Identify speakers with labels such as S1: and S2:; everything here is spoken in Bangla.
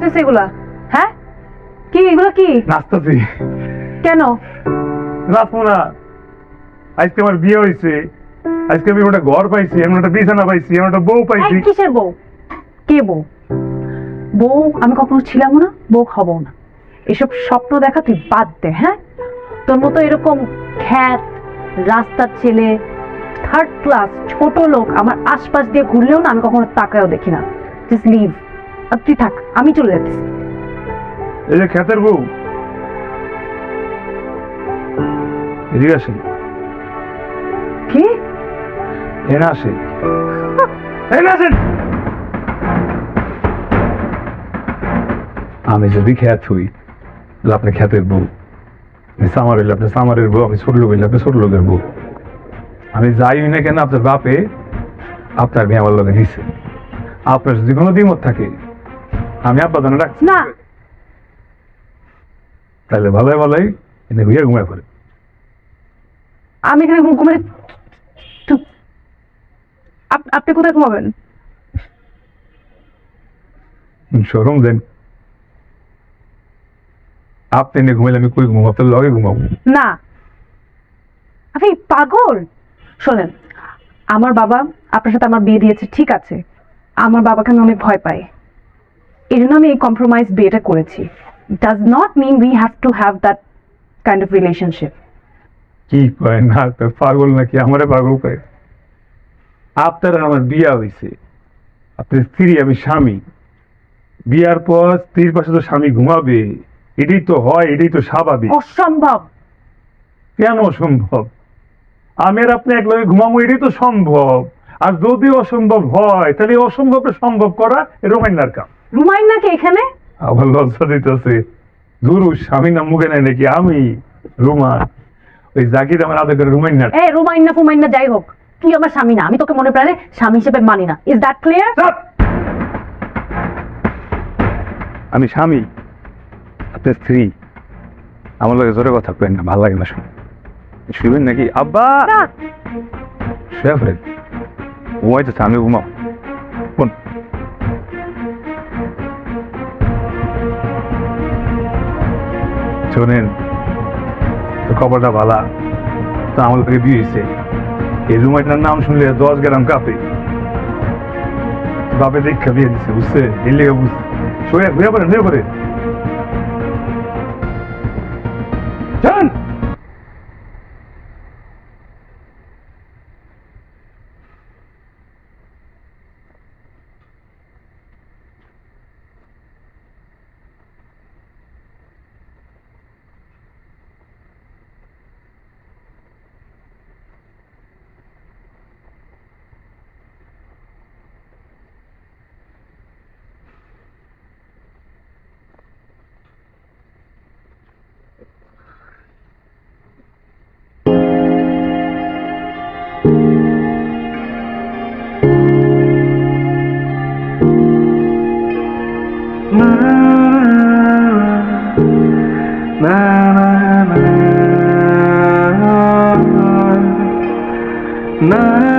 S1: করতেছে এগুলা? হ্যাঁ, কি এগুলা? কি
S2: নাচতেছি?
S1: কেন?
S2: নাচবো না? আজকে আমার বিয়ে হয়েছে, আজকে আমি একটা ঘর পাইছি, আমি একটা বিছানা পাইছি, আমি একটা বউ পাইছি।
S1: কিসের বউ? কে বউ? বউ আমি কখনো ছিলাম না, বউ হবো না। এসব স্বপ্ন দেখা তুই বাদ দে। হ্যাঁ, তোর মতো এরকম খ্যাত রাস্তার ছেলে, থার্ড ক্লাস ছোট লোক আমার আশপাশ দিয়ে ঘুরলেও না আমি কখনো তাকায়ও দেখি না। Just leave. আর তুই থাক, আমি চলে যাচ্ছি।
S2: এই যে খ্যাতের বউ, এদিকে আসেন।
S1: কি?
S2: এনে আসেন, এনে আসেন। আমি যদি খ্যাত হই, তাহলে আপনি খ্যাতের বউ। আমি সামার হইলে আপনি সামারের বউ, আমি ছোট লোক হইলে আপনি ছোট লোকের বউ। আমি যাই না কেন, আপনার বাপে আপনার মেয়ে আমার লোকে নিছে। আপনার যদি কোনো দ্বিমত থাকে, আমি আব্বা জানা রাখছি
S1: না।
S2: তাহলে ভালোই ভালোই এনে ঘুরে ঘুমায় পড়ে।
S1: আমি এখানে ঘুমালে আপনি কোথায় ঘুমাবেন?
S2: শোরুম দেন। আপনি এনে ঘুমাইলে আমি কই ঘুমাবো? আপনার লগে ঘুমাবো?
S1: না, আপনি পাগল। শোনেন, আমার বাবা আপনার সাথে আমার বিয়ে দিয়েছে, ঠিক আছে। আমার বাবাকে আমি অনেক ভয় পাই, এই জন্য আমি এই কম্প্রোমাইজ বিয়েটা করেছি। Does not mean we have to have that kind of relationship.
S2: কি কয় না, আপনার পাগল নাকি? আমারে পাগল কয়? আপনার আর আমার বিয়া হয়েছে, আপনি স্ত্রী, আমি স্বামী। বিয়ার পর স্ত্রীর পাশে তো স্বামী ঘুমাবে, এটাই তো হয়, এটাই তো স্বাভাবিক।
S1: অসম্ভব।
S2: কেন সম্ভব? আমি আর আপনি একলগে ঘুমাবো, এটাই তো সম্ভব। আর যদি অসম্ভব হয়, তাহলে অসম্ভবটা সম্ভব করা রোমাইনার কাম।
S1: রুমাইন নাকি এখানে?
S2: আবার লজ্জা দিতেছে। দূর, স্বামী নাম মুখে নেয় নাকি? আমি রুমান, ওই জাকির আমার আদর করে রুমাইনার।
S1: এ রুমাইন না ফুমাইন না যাই হোক, তুই আমার স্বামী না, আমি তোকে মনে প্রাণে স্বামী হিসেবে মানি না। Is that clear?
S2: আমি স্বামী, আপনার স্ত্রী। আমার লোকের জোরে কথা কেন না, ভালো লাগে না শুনে। শুনবেন নাকি? আব্বা শুয়ে পড়েন, ঘুমাইতেছে, আমি ঘুমাও। কোন শোনেন, খবরটা ভালা, তো আমার লোকে বিয়ে হয়েছে। এই রুমাইটার নাম শুনলে 10 গ্রাম কাঁপে। বাপে দেখা বিয়ে দিচ্ছে, বুঝছে? এর লেগে বুঝছে। শুয়ে ঘুরে পড়েন, শুয়ে পড়ে যান।
S3: na